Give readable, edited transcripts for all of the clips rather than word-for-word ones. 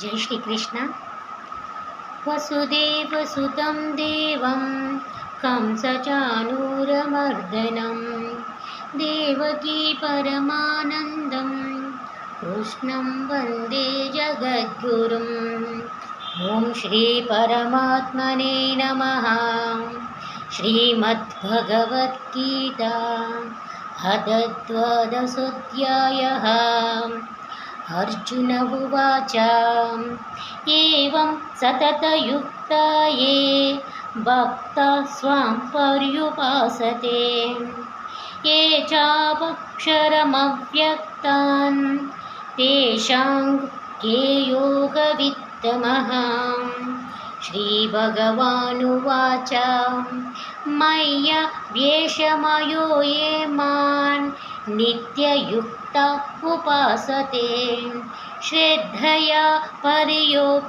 जय श्री कृष्ण। वसुदेवसुतं देवं कंसचाणूरमर्दनं देवकी परमानन्दं कृष्णं वन्दे जगद्गुरुम्। ॐ श्रीपरमात्मने नमः। श्रीमद्भगवद्गीता अथ द्वादशोऽध्यायः। अर्जुन उवाच एवं सततयुक्ता ये भक्ताः स्वां पर्युपासते ये चापक्षरमव्यक्तान् तेषां के योगवित्तमः। श्रीभगवानुवाच मय्या वेशमयो ये मान् नित्ययुक्ता उपासते श्रद्धया पर्योपेतास्तमेव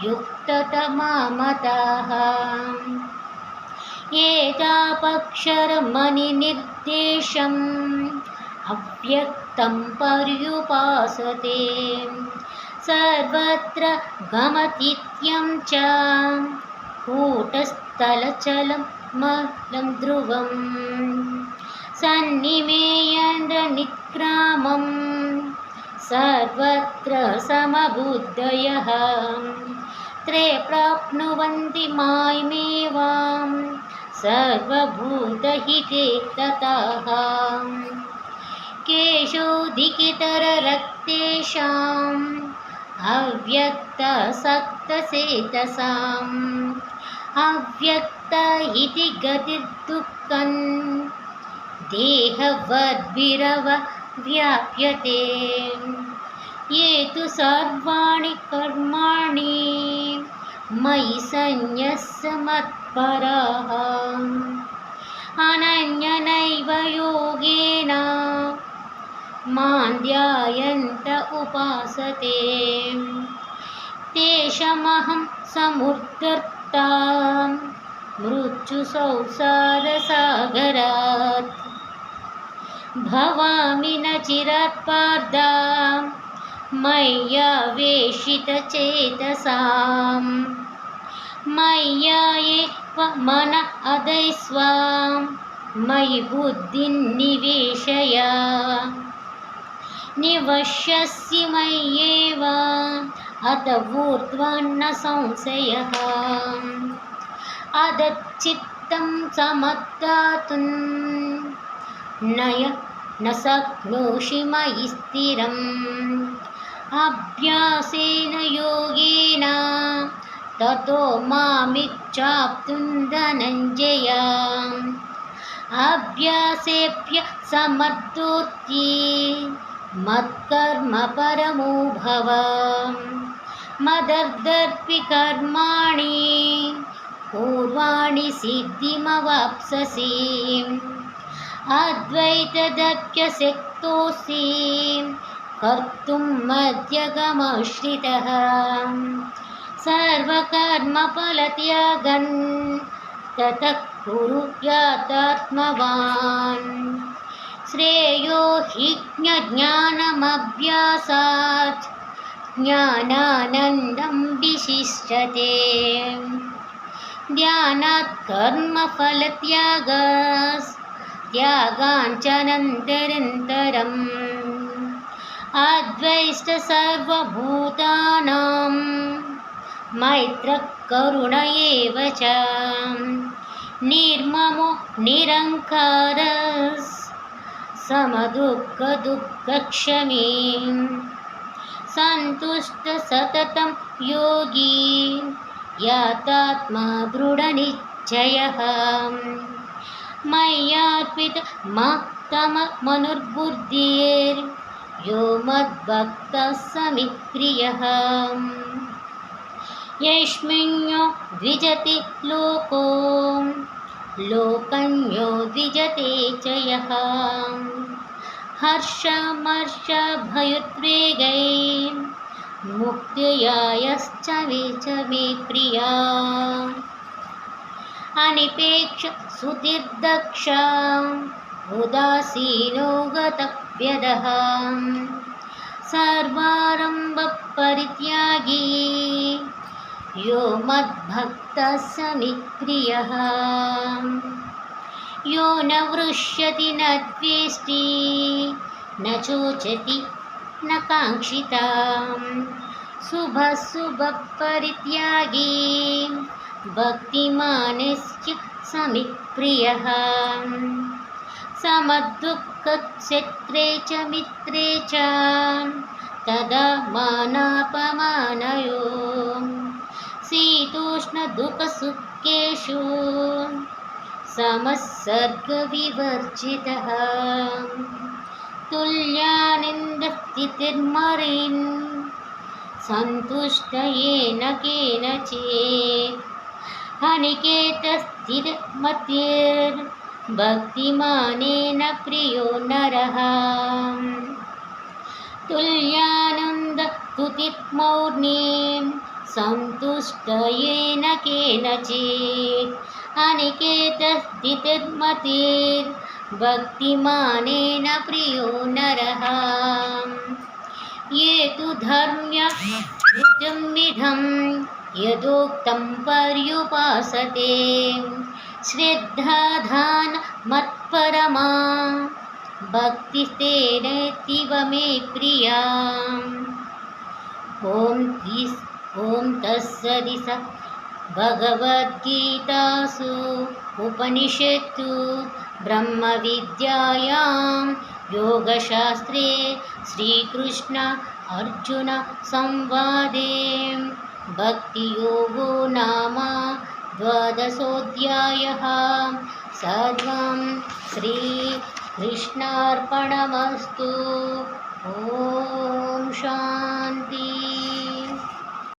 युक्ततमामताः। एतापक्षरमनिर्देशम् अव्यक्तं पर्युपासते सर्वत्र गमतीत्यं च कूटस्थलचलं मलं ध्रुवम् सन्निमेयन्द्रनिक्रामं सर्वत्र समबुद्धयः त्रे प्राप्नुवन्ति मामेवां सर्वभूतहिते ततः। केशोऽधिकतररक्तेषाम् अव्यक्तासक्तचेतसाम् अव्यक्त इति गतिर्दुःखम् देहवद्भिरव्याप्यते ये तु सर्वाणि कर्माणि मयि सन्न्यस्य मत्पराः अनन्यनैव योगेन मां ध्यायन्त उपासते तेषामहं समुद्धर्ता मृत्युसंसारसागरात् भवामि न चिरात् पार्थ मय्यावेशितचेतसाम् मय्या एव मन अधैस्वां मयि बुद्धिं निवेशय निवश्यसि मय्येव अत ऊर्ध्वं न संशयः। अदच्चित्तं समद्दातुं न शक्नोषि मयि स्थिरम् अभ्यासेन योगेन ततो मामिच्छाप्तुं धनञ्जय। अभ्यासेभ्य समर्थोऽस्ति मत्कर्म परमो भव मदर्थं कर्माणि पूर्वाणि सिद्धिमवाप्स्यसि अद्वैतदप्यशक्तोऽसि कर्तुं मध्यगमाश्रितः सर्वकर्मफलत्यागं ततः कुरु यथात्मवान् श्रेयो हि ज्ञानमभ्यासात् ज्ञानानन्दं विशिष्यते ध्यानात् कर्मफलत्यागाच्च अद्वैष्ट सर्वभूतानां मैत्रः करुण एव च निर्ममो निरङ्कारः समदुःखदुःखक्षमी सन्तुष्ट सततं योगी यतात्मा दृढनिश्चयः मय्यार्पितमनुर्बुद्धिर्यो मद्भक्तः समिप्रियः यस्मिन्यो द्विजते लोको लोकन्यो द्विजते च यः हर्षमर्षभयोद्वेगै मुक्त्या यश्च मे प्रिया अनिपेक्ष सुतिर्दक्ष उदासीनो गतव्यदः सर्वारम्भपरित्यागी यो मद्भक्तः स मे प्रियः यो न वृष्यति न द्वेष्टि न चोचति न काङ्क्षिताम् शुभपरित्यागी भक्तिमानस्य स मे प्रियः समदुःखक्षेत्रे च मित्रे च तदा मानापमानयो शीतोष्णदुःखसुखेषु समस्सर्गविवर्जितः तुल्यानन्दस्थितिर्मरिन् सन्तुष्ट येन केनचित् अनिकेतस्थिरमतिर्भक्तिमानेन प्रियो नरः तुल्यानन्दस्तुतिर्मौर्निं सन्तुष्ट येन केनचित् अनिकेतस्थितिर्मतिर्भक्तिमानेन प्रियो नरः ये तु धर्म्यमिदं यदोक्तं पर्युपासते श्रद्धाधानमत्परमा भक्तिस्तेनैव मे प्रिया ॐ तत्सदिति भगवद्गीतासु उपनिषत्सु ब्रह्मविद्यायां योगशास्त्रे श्रीकृष्ण अर्जुन संवादे भक्तियोगो नाम 12ोऽध्यायः सर्वं श्रीकृष्णार्पणमस्तु। ॐ शान्ति।